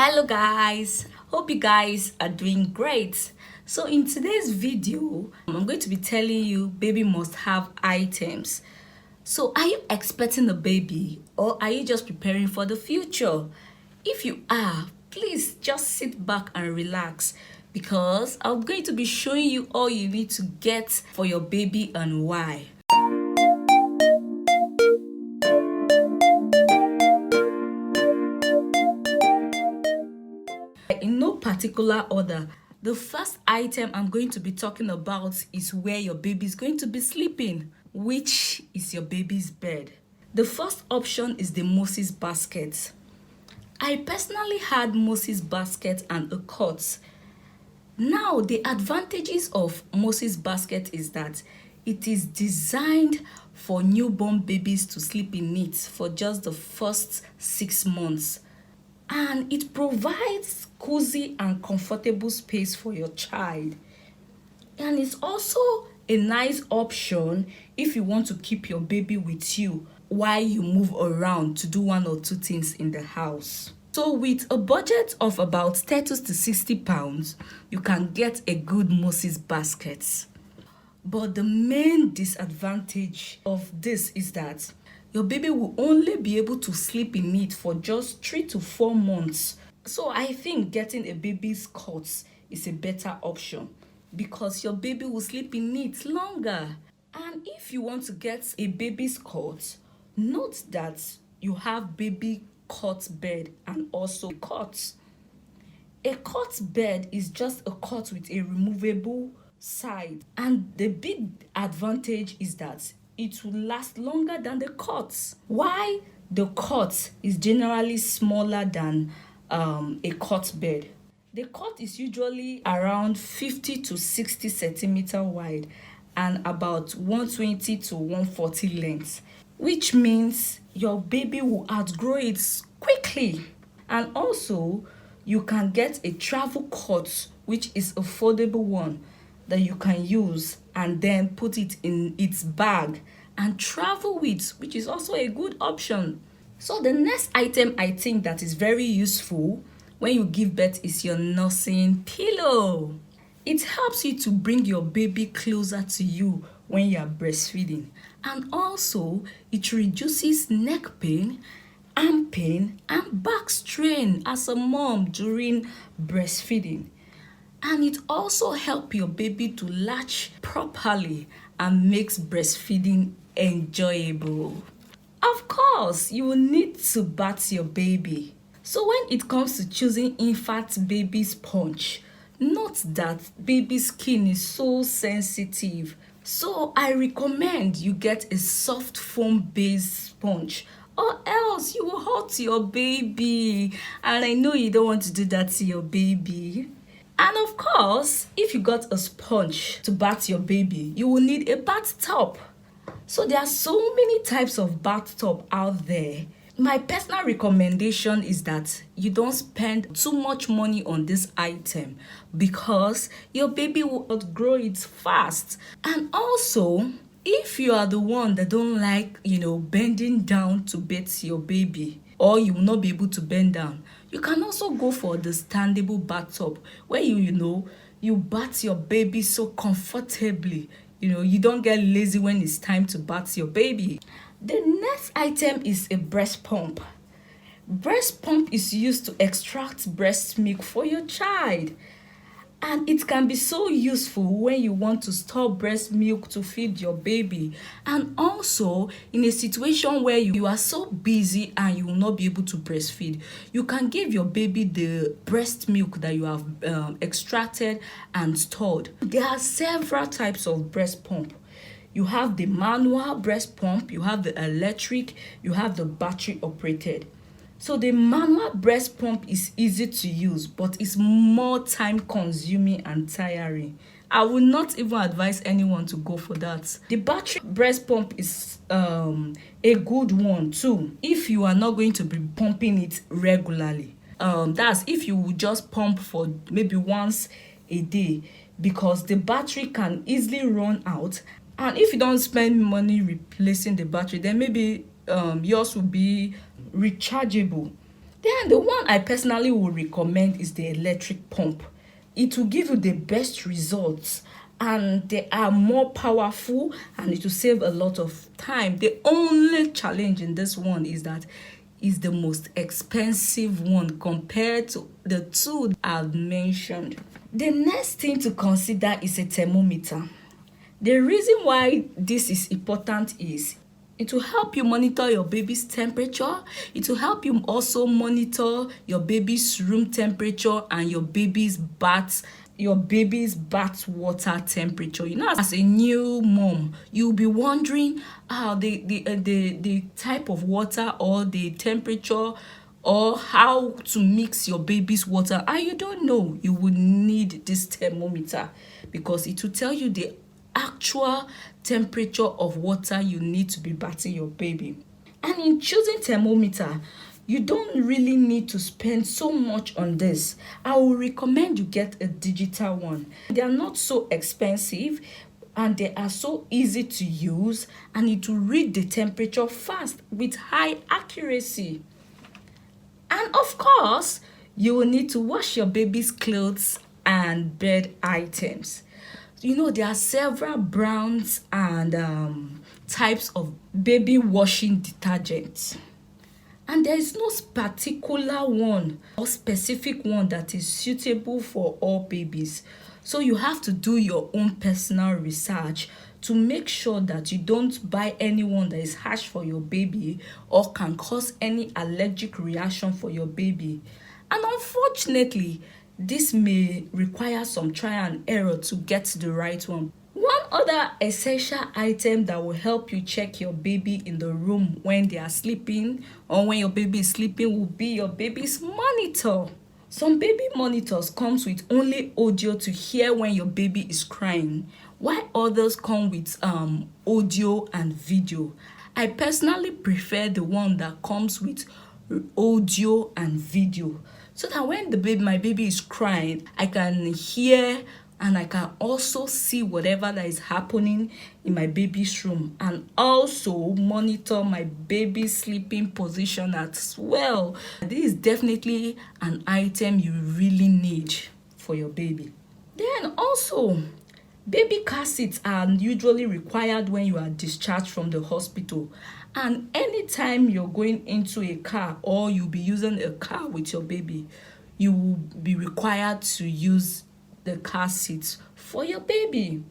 Hello guys, hope you guys are doing great. So in today's video, I'm going to be telling you baby must have items. So are you expecting a baby or are you just preparing for the future? If you are, please just sit back and relax because I'm going to be showing you all you need to get for your baby and why. In no particular order, the first item I'm going to be talking about is where your baby is going to be sleeping, which is your baby's bed. The first option is the Moses basket. I personally had Moses basket and a cot. Now, the advantages of Moses basket is that it is designed for newborn babies to sleep in it for just the first 6 months. And it provides cozy and comfortable space for your child. And it's also a nice option if you want to keep your baby with you while you move around to do one or two things in the house. So with a budget of about 30 to 60 pounds, you can get a good Moses basket. But the main disadvantage of this is that your baby will only be able to sleep in it for just 3 to 4 months. So I think getting a baby's cot is a better option because your baby will sleep in it longer. And if you want to get a baby's cot, note that you have baby cot bed and also cot. A cot bed is just a cot with a removable side, and the big advantage is that it will last longer than the cot. Why the cot is generally smaller than a cot bed. The cot is usually around 50 to 60 centimeter wide and about 120 to 140 length, which means your baby will outgrow it quickly. And also, you can get a travel cot, which is a foldable one that you can use and then put it in its bag and travel with, which is also a good option. So the next item I think that is very useful when you give birth is your nursing pillow. It helps you to bring your baby closer to you when you are breastfeeding, and also it reduces neck pain, arm pain and back strain as a mom during breastfeeding. And it also helps your baby to latch properly and makes breastfeeding enjoyable. Of course, you will need to bath your baby. So when it comes to choosing infant baby sponge, note that baby skin is so sensitive. So I recommend you get a soft foam based sponge, or else you will hurt your baby. And I know you don't want to do that to your baby. And of course, if you got a sponge to bath your baby, you will need a bathtub. So there are so many types of bathtub out there. My personal recommendation is that you don't spend too much money on this item because your baby will outgrow it fast. And also, if you are the one that don't like, bending down to bathe your baby, or you will not be able to bend down, you can also go for the standable bathtub where you bath your baby so comfortably. You don't get lazy when it's time to bath your baby. The next item is a breast pump. Breast pump is used to extract breast milk for your child. And it can be so useful when you want to store breast milk to feed your baby. And also, in a situation where you are so busy and you will not be able to breastfeed, you can give your baby the breast milk that you have extracted and stored. There are several types of breast pump. You have the manual breast pump, you have the electric, you have the battery operated. So the manual breast pump is easy to use, but it's more time consuming and tiring. I will not even advise anyone to go for that. The battery breast pump is a good one too if you are not going to be pumping it regularly. That's if you would just pump for maybe once a day, because the battery can easily run out. And if you don't spend money replacing the battery, then maybe yours will be rechargeable. Then the one I personally would recommend is the electric pump. It will give you the best results and they are more powerful and it will save a lot of time. The only challenge in this one is that is the most expensive one compared to the two I've mentioned. The next thing to consider is a thermometer. The reason why this is important is it will help you monitor your baby's temperature. It will help you also monitor your baby's room temperature and your baby's bath water temperature. You know, as a new mom, you'll be wondering how the type of water or the temperature or how to mix your baby's water, and you don't know. You would need this thermometer because it will tell you the actual temperature of water you need to be bathing your baby. And in choosing thermometer, you don't really need to spend so much on this. I will recommend you get a digital one. They are not so expensive and they are so easy to use and it will read the temperature fast with high accuracy. And of course, you will need to wash your baby's clothes and bed items. You know, there are several brands and types of baby washing detergents. And there is no particular one or specific one that is suitable for all babies. So you have to do your own personal research to make sure that you don't buy any one that is harsh for your baby or can cause any allergic reaction for your baby. And unfortunately, this may require some trial and error to get the right one. One other essential item that will help you check your baby in the room when they are sleeping or when your baby is sleeping will be your baby's monitor. Some baby monitors comes with only audio to hear when your baby is crying, while others come with audio and video. I personally prefer the one that comes with audio and video so that when my baby is crying, I can hear and I can also see whatever that is happening in my baby's room and also monitor my baby's sleeping position as well. This is definitely an item you really need for your baby. Then also, baby car seats are usually required when you are discharged from the hospital. And anytime you're going into a car or you'll be using a car with your baby, you will be required to use the car seats for your baby.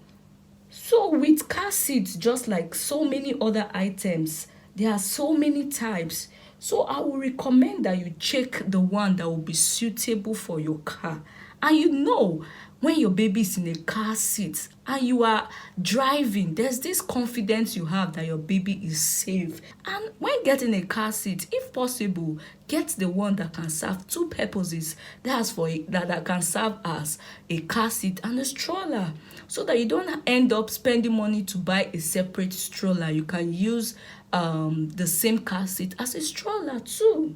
So with car seats, just like so many other items, there are so many types. So I will recommend that you check the one that will be suitable for your car. And you know, when your baby is in a car seat and you are driving, there's this confidence you have that your baby is safe. And when getting a car seat, if possible, get the one that can serve two purposes. That's that can serve as a car seat and a stroller, so that you don't end up spending money to buy a separate stroller. You can use the same car seat as a stroller too.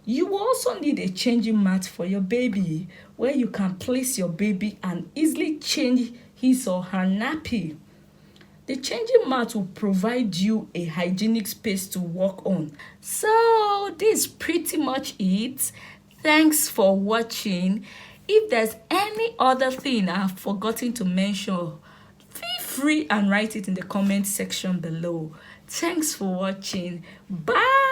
You will also need a changing mat for your baby where you can place your baby and easily change his or her nappy. The changing mat will provide you a hygienic space to work on. So this is pretty much it. Thanks for watching. If there's any other thing I've forgotten to mention, feel free and write it in the comment section below. Thanks for watching. Bye.